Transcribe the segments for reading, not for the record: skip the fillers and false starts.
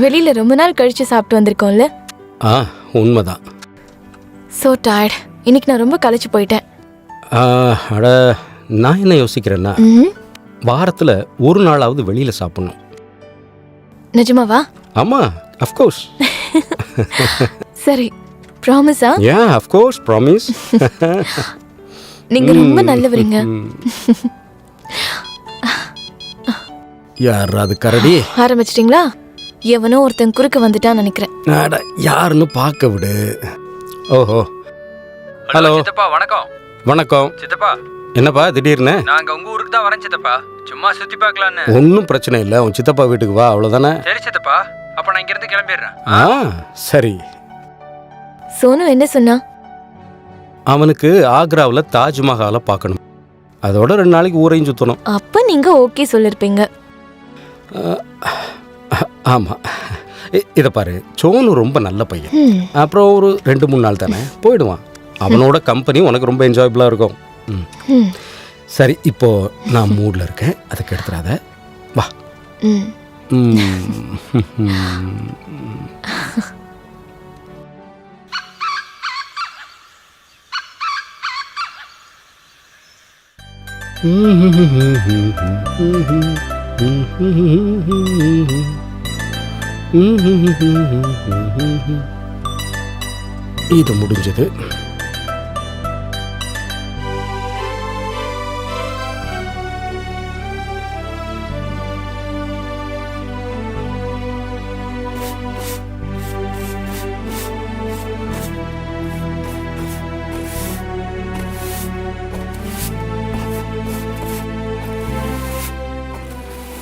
வெளியில ரொம்ப நாள் கழிச்சு சாப்பிட்டு வந்திருக்கோம்ல. உண்மைதான். So tired. இன்னைக்கு நான் ரொம்ப களைச்சு போயிட்டேன். அட நான் என்ன யோசிக்கிறேன்னா, வாரத்தில் ஒரு நாளாவது வெளியில் சாப்பிடணும். நிஜமாவா? ஆமாம், அஃப்கோர்ஸ். சரி, ப்ராமிஸா? யா, அஃப்கோர்ஸ், ப்ராமிஸ். நீங்க ரொம்ப நல்லவருங்க. யார் அது கரடி? ஆரம்பிச்சிட்டிங்களா? எவனோ ஒருத்தன் குறுக்க வந்துட்டான்னு நினைக்கிறேன். அட யாருன்னு பார்க்க விடு. ஓஹோ, ஹலோ சித்தப்பா. வணக்கம். வணக்கம் சித்தப்பா. என்னப்பா திடீர்னு? நாங்க உங்க ஊருக்கு தான் வரேன் சித்தப்பா, சும்மா சுத்தி பார்க்கலான்னு. ஒன்றும் பிரச்சனை இல்லை, உன் சித்தப்பா வீட்டுக்கு வா, அவ்வளோதானே. சரி சித்தப்பா, அப்ப நான் இங்கிருந்து கிளம்பிடுறேன். சரி. சோனு என்ன சொன்னா? அவனுக்கு ஆக்ராவில் தாஜ்மஹாலை பார்க்கணும், அதோட 2 நாளைக்கு ஊரையும் சுற்றணும். அப்ப நீங்க ஓகே சொல்லிருப்பீங்க. ஆமாம், இதை பாரு, சோனு ரொம்ப நல்ல பையன். அப்புறம் ஒரு 2-3 நாள் தானே போயிடுவான். அவனோட கம்பெனி உனக்கு ரொம்ப என்ஜாயபிளாக இருக்கும். சரி, இப்போ நான் மூடில் இருக்கேன், அதுக்கு எடுத்துடாத. வா. இது முடிஞ்சது.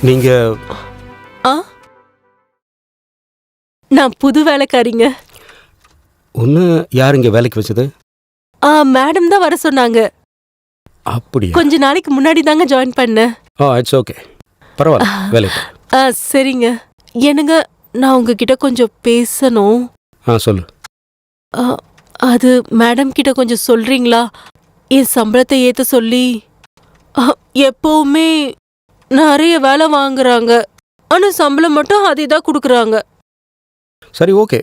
நீங்க? நான் புது வேலைக்காரிங்க. ஒன்று யார் இங்கே வேலைக்கு வச்சது? மேடம் தான் வர சொன்னாங்க. அப்படியா? கொஞ்ச நாளைக்கு முன்னாடி தாங்க ஜாயின் பண்ணேன். இட்ஸ் ஓகே, பரவாயில்ல, வேலைக்கு. சரிங்க. என்னங்க, நான் உங்ககிட்ட கொஞ்சம் பேசணும். சொல்லு. அது மேடம் கிட்ட கொஞ்சம் சொல்றீங்களா? என் சம்பளத்தை ஏற்ற சொல்லி. எப்பவுமே நிறைய வேலை வாங்குறாங்க, ஆனால் சம்பளம் மட்டும் அதே தான் கொடுக்குறாங்க. சரி, ஓகே,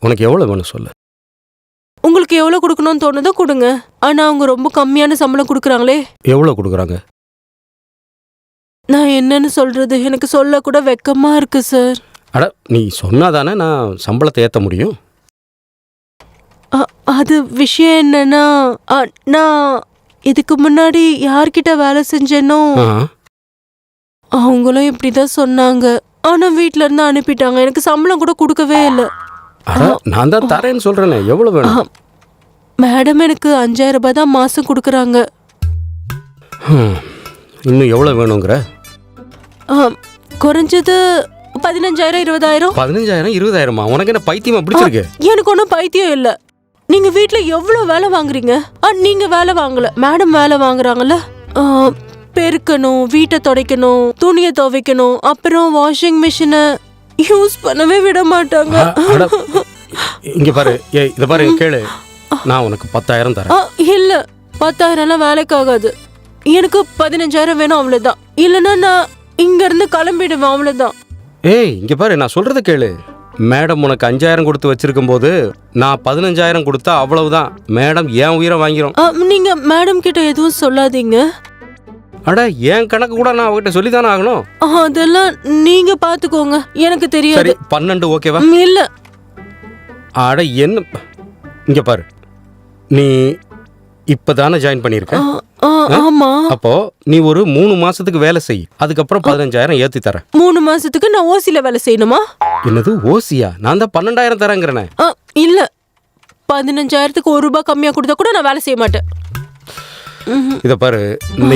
உனக்கு எவ்வளோ வேணும் சொல்லு. உங்களுக்கு எவ்வளோ கொடுக்கணும்னு தோணுதோ கொடுங்க, ஆனால் அவங்க ரொம்ப கம்மியான சம்பளம் கொடுக்குறாங்களே. எவ்வளோ கொடுக்குறாங்க? நான் என்னன்னு சொல்றது, எனக்கு சொல்ல கூட வெக்கமா இருக்கு சார். அட, நீ சொன்னாதானே நான் சம்பளத்தை ஏற்ற முடியும். அது விஷயம் என்னன்னா, நான் இதுக்கு முன்னாடி யார்கிட்ட வேலை செஞ்சேனோ அவங்களும் இப்படிதான் சொன்னாங்க. ஆனா வீட்ல இருந்து அனுப்பிட்டாங்க, எனக்கு சம்பளம் கூட கொடுக்கவே இல்லை. நான் தான் தரேன்னு சொல்றேனே, எவ்வளவு வேணும்? மேடம் எனக்கு 5000 ரூபாய் தான் மாசம் கொடுக்குறாங்க. இன்னும் எவ்வளவு வேணுங்கிற? குறைஞ்சது 15000 20000. 15000 20000? உனக்கு என்ன பைத்தியமா பிடிச்சிருக்கு? எனக்கு ஒன்றும் பைத்தியம் இல்லை. நீங்க வீட்ல எவ்வளவு வேலை வாங்குறீங்க? நீங்க வேலை வாங்கல, மேடம் வேலை வாங்குறாங்கல்ல. பெருக்கணும், வீட்டை துடைக்கணும், துணியை துவைக்கணும், அப்புறம் வாஷிங் மிஷினை யூஸ் பண்ணவே விட மாட்டாங்க. இங்க பாரு, இத பாரு, கேளு, நான் உனக்கு 10000 தரேன். இல்ல, 10000 வேலைக்கு ஆகாது. எனக்கு 15000 வேணும், அவ்வளவுதான். இல்லைன்னா நான் இங்க இருந்து கிளம்பிடுவேன், அவ்வளவுதான். இங்க பாரு, நான் சொல்றத கேளு. மேடம் உனக்கு 5000 கொடுத்து வச்சிருக்கும் போது நான் 15000 கொடுத்தா அவ்வளவுதான். மேடம் என் உயிரை வாங்கிரும். நீங்க மேடம் கிட்ட எதுவும் சொல்லாதீங்க. அட, என் கணக்கு கூட நான் அவகிட்ட சொல்லிதானே ஆகணும். அதெல்லாம் நீங்க பாத்துக்கோங்க, எனக்கு தெரியாது. 12 ஓகேவா? இல்ல. அட என்ன, இங்க பாரு, நீ இப்பதானே ஜாயின் பண்ணிருக்க. ஆமா. அப்போ நீ ஒரு 3 மாசத்துக்கு வேலை செய், அதுக்கப்புறம் 15000 ஏத்தி தரேன். 3 மாசத்துக்கு நான் ஓசில வேலை செய்யணுமா? என்னது ஓசியா? நான் தான் 12000 தரேங்கிறேன். இல்ல, 15000க்கு 1 ரூபாய் கம்மியா கொடுத்தா கூட நான் வேலை செய்ய மாட்டேன். இத பாரு,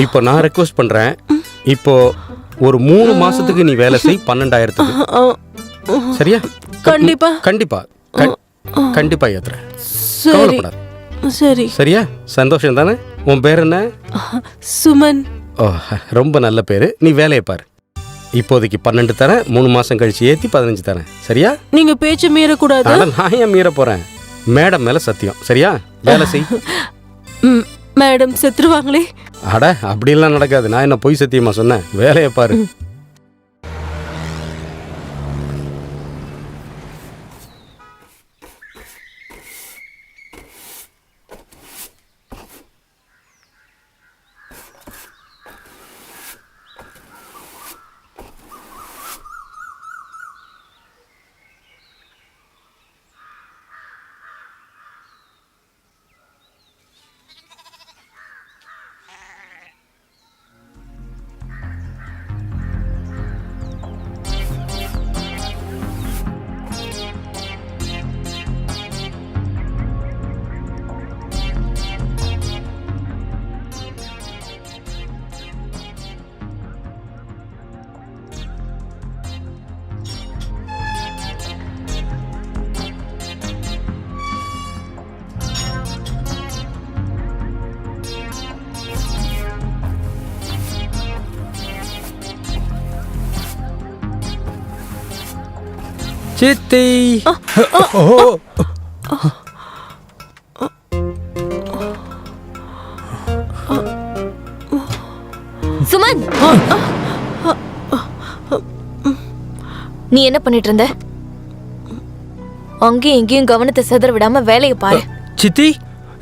இப்போ நான் ரெக்வெஸ்ட் பண்றேன், இப்போ ஒரு 3 மாசத்துக்கு நீ வேலை செய் 12000க்கு. சரியா? கண்டிப்பா கண்டிப்பா கண்டிப்பா ஏத்துறேன். சரி சரி. சரியா? சந்தோஷம் தானே? உன் பேர் என்ன? சுமன். ரொம்ப நல்ல பேரு. நீ வேலையை பாரு. இப்போதைக்கு 12 தரேன், 3 மாசம் கழிச்சு ஏத்தி 15 தரேன். சரியா? நீங்க பேச்சு மீறக்கூடாது. நான் ஏன் மீற போறேன்? மேடம் மேல சத்தியம். சரியா? வேலை செய். மேடம் செத்துருவாங்களே. அட, அப்படிலாம் நடக்காது. நான் என்ன பொய் சத்தியமா சொன்னேன்? வேலையை பாரு. சித்தி. ஓ. சுமன், நீ என்ன பண்ணிட்டு இருந்த? அங்கேயும் இங்கேயும் கவனத்தை சிதற விடாம வேலையை பாரு. சித்தி,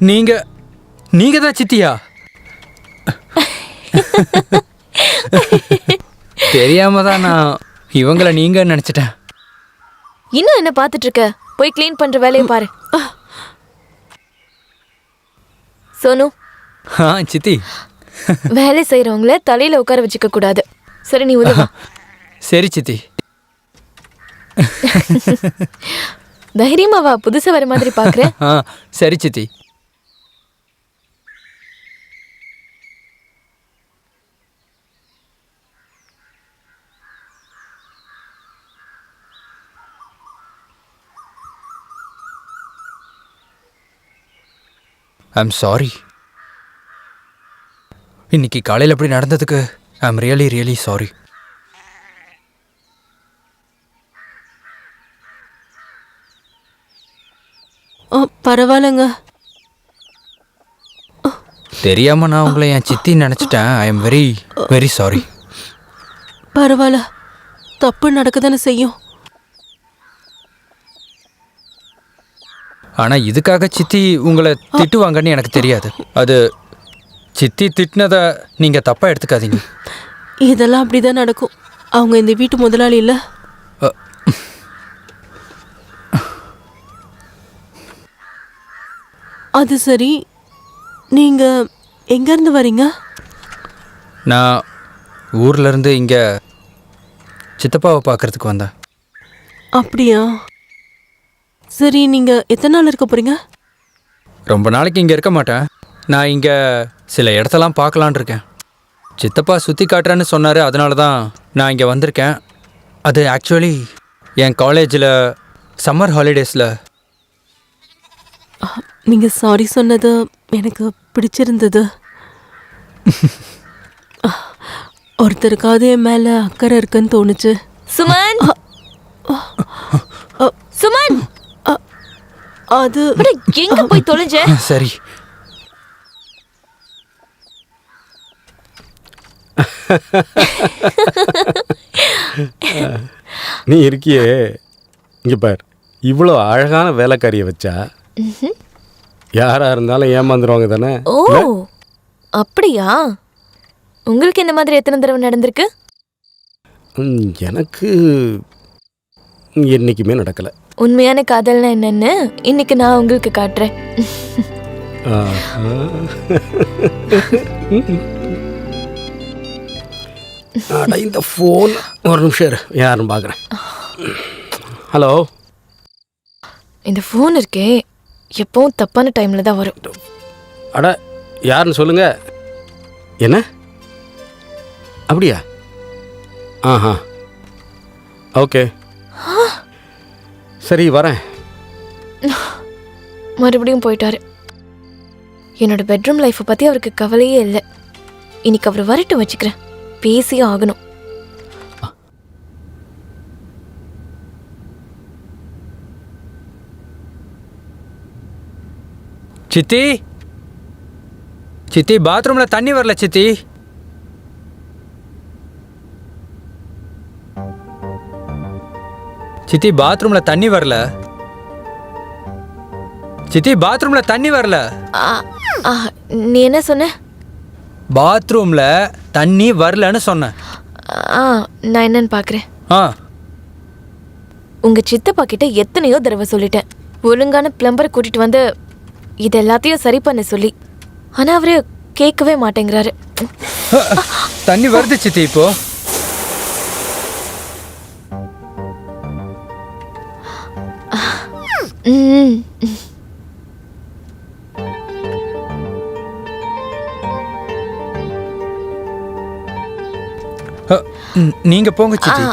நீங்க தான் சித்தியா? தெரியாம தான் நான் இவங்கள நீங்க நினைச்சிட்டேன். இன்னும் என்ன பார்த்துட்டு இருக்க? போய் க்ளீன் பண்ற வேலையை பாரு. சோனு, சித்தி. வேலை செய்யறவங்கள தலையில உட்கார வச்சுக்க கூடாது. சரி, நீ உதவ. சரி சித்தி. தைரியமா வா, புதுசா வர மாதிரி பாக்குறேன். சரி சித்தி. I'm sorry. இன்னைக்கு காலையில் எப்படி நடந்ததுக்கு ஐம் ரியலி ரியலி சாரி. பரவாயில்லைங்க. தெரியாம நான் உங்களை என் சித்தி நினச்சிட்டேன். I am very very sorry. பரவாயில்ல, தப்பு நடக்க தானே செய்யும். ஆனால் இதுக்காக சித்தி உங்களை திட்டுவாங்கன்னு எனக்கு தெரியாது. அது சித்தி திட்டினதை நீங்கள் தப்பாக எடுத்துக்காதீங்க. இதெல்லாம் அப்படிதான் நடக்கும். அவங்க இந்த வீட்டு முதலாளி இல்லை. அது சரி, நீங்க எங்கேருந்து வரீங்க? நான் ஊர்லேருந்து இங்கே சித்தப்பாவை பார்க்கறதுக்கு வந்தேன். அப்படியா? சரி, நீங்க எத்தனை நாள் இருக்க போறீங்க? ரொம்ப நாளைக்கு இங்கே இருக்க மாட்டேன். நான் இங்கே சில இடத்தெல்லாம் பார்க்கலான் இருக்கேன். சித்தப்பா சுற்றி காட்டுறேன்னு சொன்னார், அதனால தான் நான் இங்கே வந்திருக்கேன். அது ஆக்சுவலி என் காலேஜில் சம்மர் ஹாலிடேஸில். நீங்க சாரி சொன்னது எனக்கு பிடிச்சிருந்தது. ஒருத்தருக்காவது என் மேல அக்கறை இருக்குன்னு தோணுச்சு. சுமன், சுமன், அது எங்க போய் தொலைஞ்ச? சரி. நீ இருக்கியே, இங்கே பார், இவ்வளோ அழகான வேலைக்காரியை வச்சா யாரா இருந்தாலும் ஏமாந்துருவாங்க தானே. ஓ, அப்படியா? உங்களுக்கு இந்த மாதிரி எத்தனை தடவை நடந்திருக்கு? எனக்கு என்னைக்குமே நடக்கலை. உண்மையான காதல்னா என்னன்னு இன்னைக்கு நான் உங்களுக்கு காட்டுறேன். இந்த ஃபோன் ஒரு நிமிஷம் இரு, யாருன்னு பார்க்குறேன். ஹலோ. இந்த ஃபோன் இருக்கே, எப்பவும் தப்பான டைம்ல தான் வரும். அட, யாருன்னு சொல்லுங்க. என்ன? அப்படியா? ஆஹா, ஓகே, சரி வரேன். மறுபடியும் போயிட்டாரு. என்னோட பெட்ரூம் லைஃப்பை பற்றி அவருக்கு கவலையே இல்லை. இன்னைக்கு அவர் வரட்டும், வச்சுக்கிறேன். பேசியே ஆகணும். சித்தி, சித்தி, பாத்ரூமில் தண்ணி வரல சித்தி. சித்தி, பாத்ரூமில் தண்ணி வரல. சித்தி, பாத்ரூமில் தண்ணி வரல. நீ என்ன சொன்ன? பாத்ரூமில் தண்ணி வரலன்னு சொன்னேன். நான் என்னன்னு பார்க்குறேன். உங்க சித்தப்பா கிட்ட எத்தனையோ தடவை சொல்லிட்டேன், ஒழுங்கான பிளம்பரை கூட்டிட்டு வந்து இது எல்லாத்தையும் சரி பண்ண சொல்லி. ஆனா அவரு கேட்கவே மாட்டேங்கிறாரு. தண்ணி வருது சித்தி. இப்போ நீங்க போங்க சித்தி.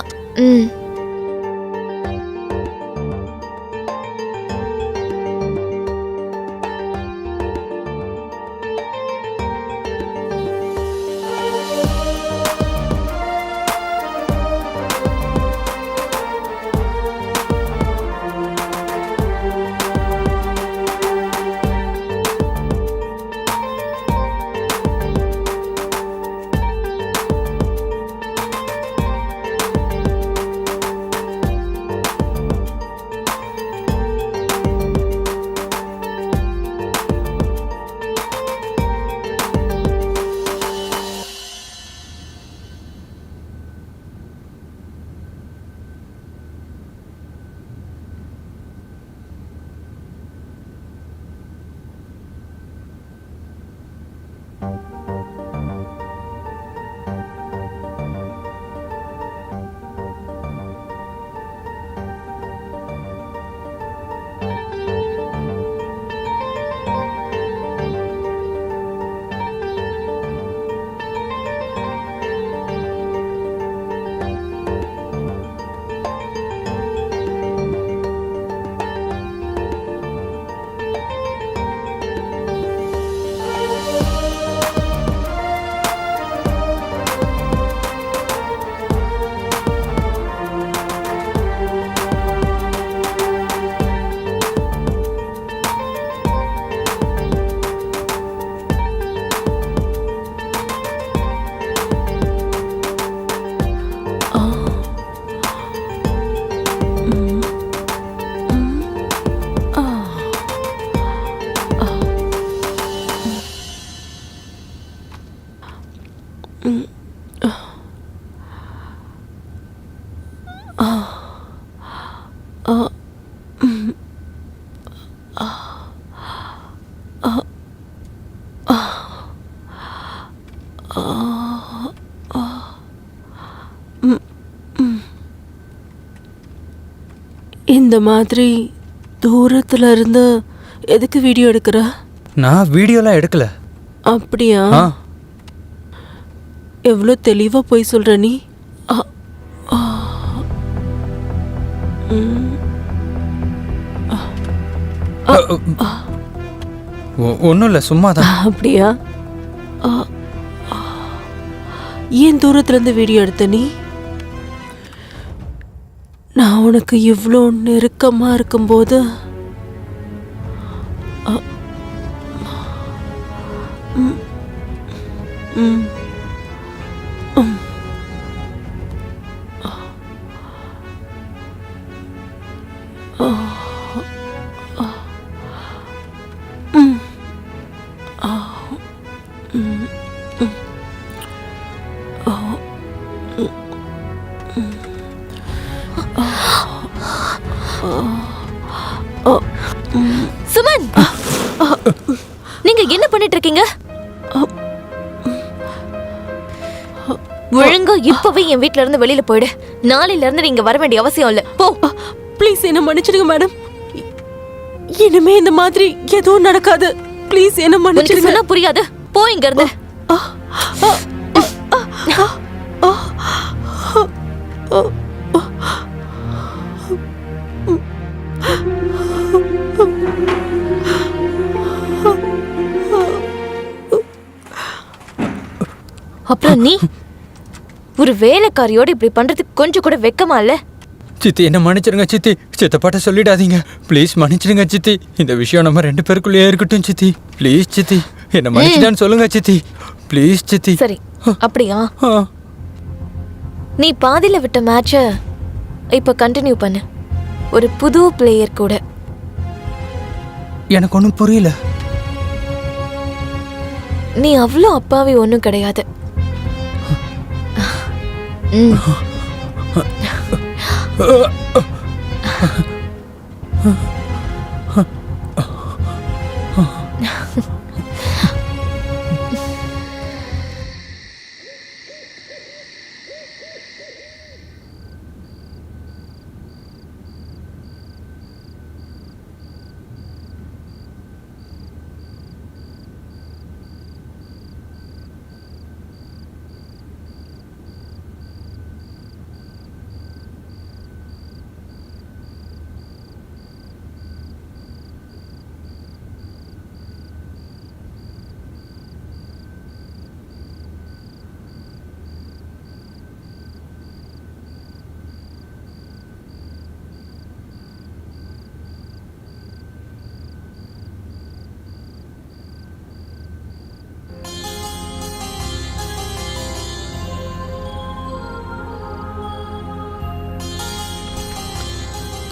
இந்த மாதிரி தூரத்துல இருந்து எதுக்கு வீடியோ எடுக்கிற? நான் வீடியோலாம் எடுக்கல. அப்படியா? ஆ எவ்வளோ தெளிவா போய் சொல்ற நீ. ஒன்றும் இல்லை, சும்மா தான். அப்படியா? ஏன் தூரத்துல இருந்து வீடியோ எடுத்த நீ? நான் உனக்கு இவ்வளோ நெருக்கமா இருக்கும்போது சுமன், நீங்க என்ன பண்ணிட்டு இருக்கீங்க? ஒழுங்கா இப்பவே என் வீட்ல இருந்து வெளியில போயிடு. நாளையில இருந்து நீங்க வர வேண்டிய அவசியம் இல்ல. போ. ப்ளீஸ் என்ன மன்னிச்சிடுங்க மேடம். இனிமே இந்த மாதிரி எதுவும் நடக்காது. ப்ளீஸ் என்ன உனக்கு மன்னிச்சிடுங்க. சொன்னா புரியாது. போ இங்க இருந்து. அப்புறம் நீ ஒரு வேலைக்காரியோட இப்படி பண்றதுக்கு கொஞ்சம் கூட வெக்கமா இல்ல? சித்தி, என்ன மன்னிச்சிடுங்க சித்தி. சித்தப்பாட்ட சொல்லிடாதீங்க ப்ளீஸ். மன்னிச்சிடுங்க சித்தி. இந்த விஷயம் நம்ம 2 பேருக்குள்ளேயே இருக்கட்டும் சித்தி. ப்ளீஸ் சித்தி, என்ன மன்னிச்சிட்டான்னு சொல்லுங்க சித்தி. ப்ளீஸ் சித்தி. சரி, அப்படியா? ஆ. நீ பாதியில விட்ட மேட்ச இப்ப கண்டினியூ பண்ணு. ஒரு புது பிளேயர் கூட. எனக்கு ஒன்றும் புரியல. நீ அவ்வளோ அப்பாவி ஒன்றும் கிடையாது. ம்.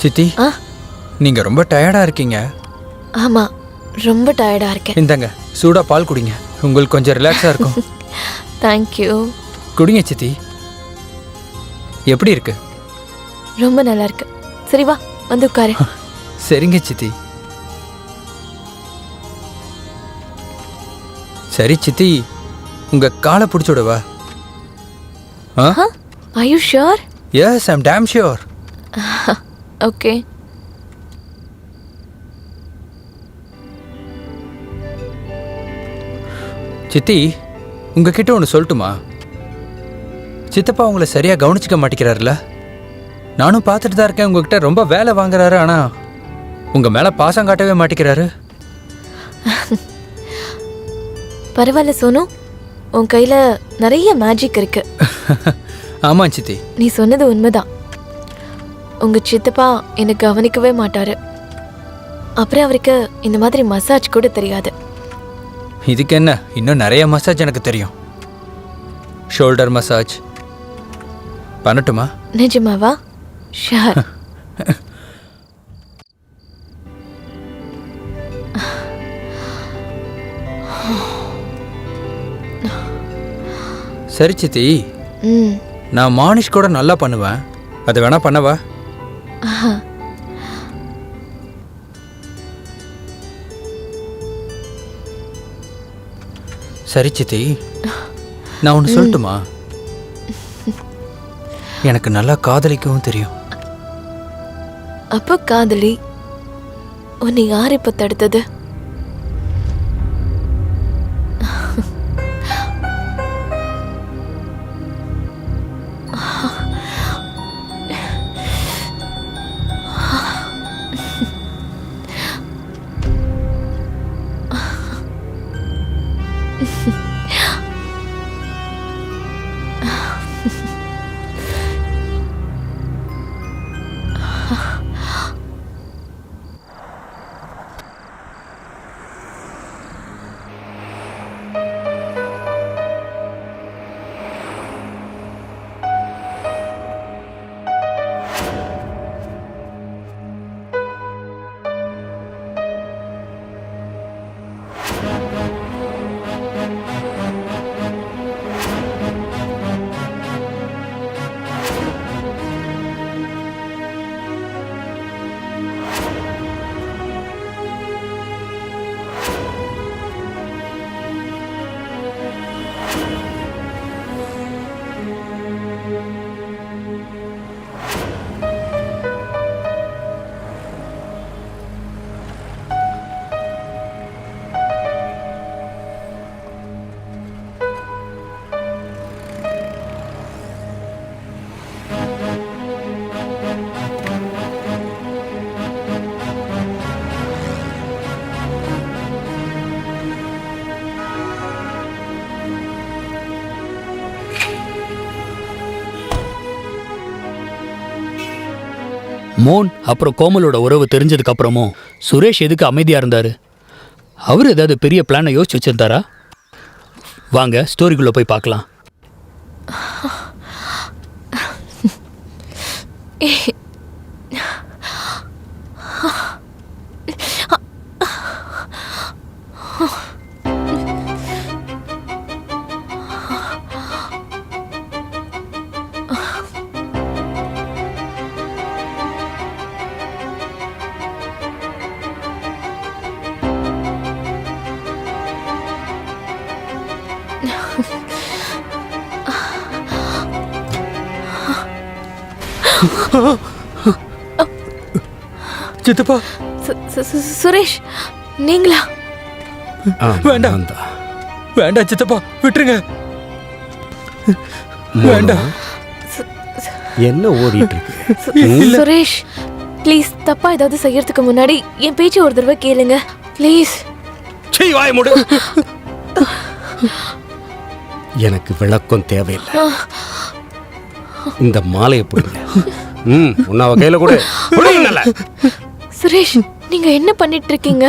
சித்தி, ஆ? நீங்க ரொம்ப டயர்டா இருக்கீங்க. ஆமா, ரொம்ப டயர்டா இருக்கேன். இந்தாங்க, சூடா பால் குடிங்க. உங்களுக்கு கொஞ்சம் ரிலாக்ஸா இருக்கும். தேங்க்யூ. குடிங்க சித்தி. எப்படி இருக்கு? ரொம்ப நல்லா இருக்கு. சரி வா, வந்து உட்காரு. சரிங்க சித்தி. சரி சித்தி, உங்க காலை பிடிச்சு விடவா? Are you sure? Yes, I'm damn sure. Okay. சித்தி, உங்ககிட்ட ஒன்று சொல்லட்டுமா? சித்தப்பா உங்களை சரியா கவனிச்சிக்க மாட்டேங்கிறாருல? நானும் பார்த்துட்டு தான் இருக்கேன். உங்ககிட்ட ரொம்ப வேலை வாங்குறாரு, ஆனா உங்க மேல பாசம் காட்டவே மாட்டேங்கிறாரு. பரவாயில்ல சோனு, உன் கையில நிறைய மேஜிக் இருக்கு. ஆமா சித்தி. நீ சொன்னது உண்மைதான். உங்க சித்தப்பா என்னை கவனிக்கவே மாட்டாரு. அப்புறம் அவருக்கு இந்த மாதிரி மசாஜ் கூட தெரியாது. இதுக்கு என்ன, இன்னும் நிறைய மசாஜ் எனக்கு தெரியும். ஷோல்டர் மசாஜ் பண்ணட்டுமா? நிஜமாவா? ஷூர். சரி சித்தி, ம். நான் மானிஷ் கூட நல்லா பண்ணுவேன். அது வேணா பண்ணவா? சரி சித்தி, நான் ஒன்று சொல்லட்டுமா? எனக்கு நல்லா காதலிக்கவும் தெரியும். அப்போ காதலி, உன்னை யார் இப்ப தடுத்தது? மோன் அப்புறம் கோமலோட உறவு தெரிஞ்சதுக்கு அப்புறமும் சுரேஷ் எதுக்கு அமைதியா இருந்தாரு? அவர் ஏதாவது பெரிய பிளானை யோசிச்சு வச்சிருந்தாரா? வாங்க ஸ்டோரிக்குள்ள போய் பார்க்கலாம். சித்தப்பா, சுரேஷ், நீங்களா? வேண்டாம் வந்தா. வேண்டாம் சித்தப்பா, விட்டுருங்க. மோனு, வேண்டாம். என்ன ஓடிட்டு இருக்கு? சுரேஷ், ப்ளீஸ், தப்பா ஏதாவது செய்யறதுக்கு முன்னாடி என் பேச்சு ஒரு தடவை கேளுங்க ப்ளீஸ். சீ, வாய மூடு. எனக்கு விளக்கம் தேவையில்லை. இந்த மாலையை பிடிங்க. உன்னாவ கையில கூட பிடிங்கல. சுரேஷ், நீங்க என்ன பண்ணிட்டு இருக்கீங்க?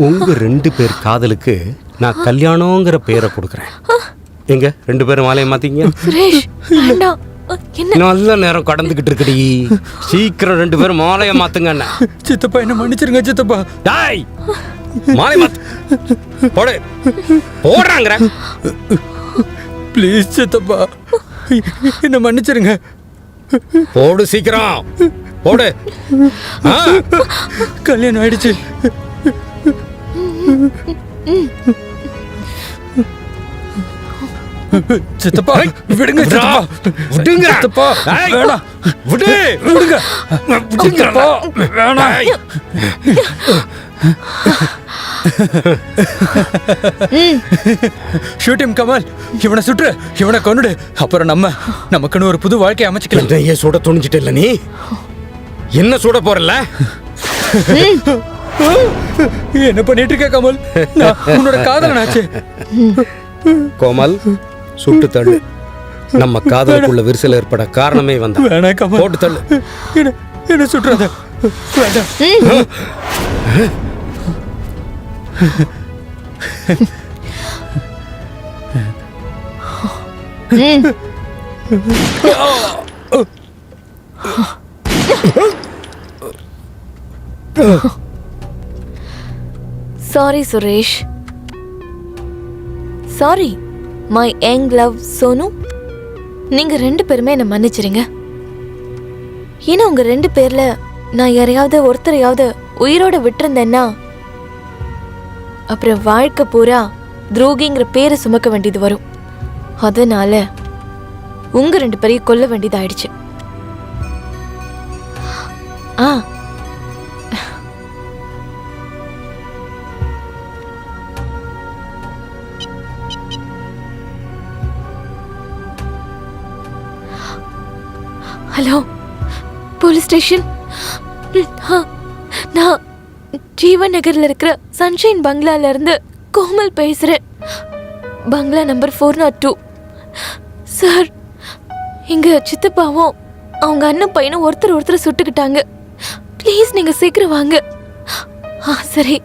உங்க 2 பேர் காதலுக்கு நான் கல்யாணங்கிற பேரை கொடுக்குறேன். எங்க 2 பேரும் மாலையை மாத்தீங்க. சுரேஷ், வேண்டாம். என்ன? நல்ல நேரம் கடந்துகிட்டு இருக்குடி. சீக்கிரம் 2 பேரும் மாலையை மாத்துங்க. அண்ணா சித்தப்பா, என்ன மன்னிச்சிருங்க சித்தப்பா. டாய், மாலை மாத்து. போடு, போடுறாங்கற. ப்ளீஸ் சித்தப்பா, என்ன மன்னிச்சிருங்க. போடு, சீக்கிரம் போடு. கல்யாணம் ஆயிடுச்சு. சித்தப்பா, விடுங்க சித்தப்பா. விடுங்க. சித்தப்பா, ஏய், வேணாம். விடு. விடுங்க. சித்தப்பா, வேணாம். Shoot him Kamal. இவனை சுற்று, இவனை கொன்னுடு. அப்புறம் நமக்குன்னு ஒரு புது வாழ்க்கையை அமைச்சுக்கலாம். என்னைய சுட துணிஞ்சிட்டு இல்ல நீ? என்ன சுட போறல? என்ன பண்ணிட்டு இருக்க கமல்? நான் உன்னோட காதலனாச்சு. கோமல், சுட்டு தள்ளு. நம்ம காதலுக்குள்ள விரிசல் ஏற்பட காரணமே வந்தா. வேணாம் கமல், போட்டு தள்ளு. என்ன சுற்றாத. வேண்டாம். Sorry Suresh. Sorry my young love Sonu. நீங்க 2 பேருமே என்ன மன்னிச்சிருங்க. ஏன்னா உங்க 2 பேர்ல நான் யாரையாவது ஒருத்தரையாவது உயிரோட விட்டிருந்தேன்னா அப்புறம் வாழ்க்கை பூரா துரோகிங்கிற பேரை சுமக்க வேண்டியது வரும். அதனால உங்க 2 பேரையும் கொல்ல வேண்டியதாயிடுச்சு. ஆ ஹலோ, போலீஸ் ஸ்டேஷன். நான் ஜீவன் நகர்ல இருக்கிற சன்ஷைன் பங்களால இருந்து கோமல் பேசுறேன். பங்களா நம்பர் 402. சார், எங்க சித்தப்பாவும் அவங்க அண்ணன் பையனும் ஒருத்தர் சுட்டுக்கிட்டாங்க. ப்ளீஸ் நீங்க சீக்கிரம் வாங்க. சரி.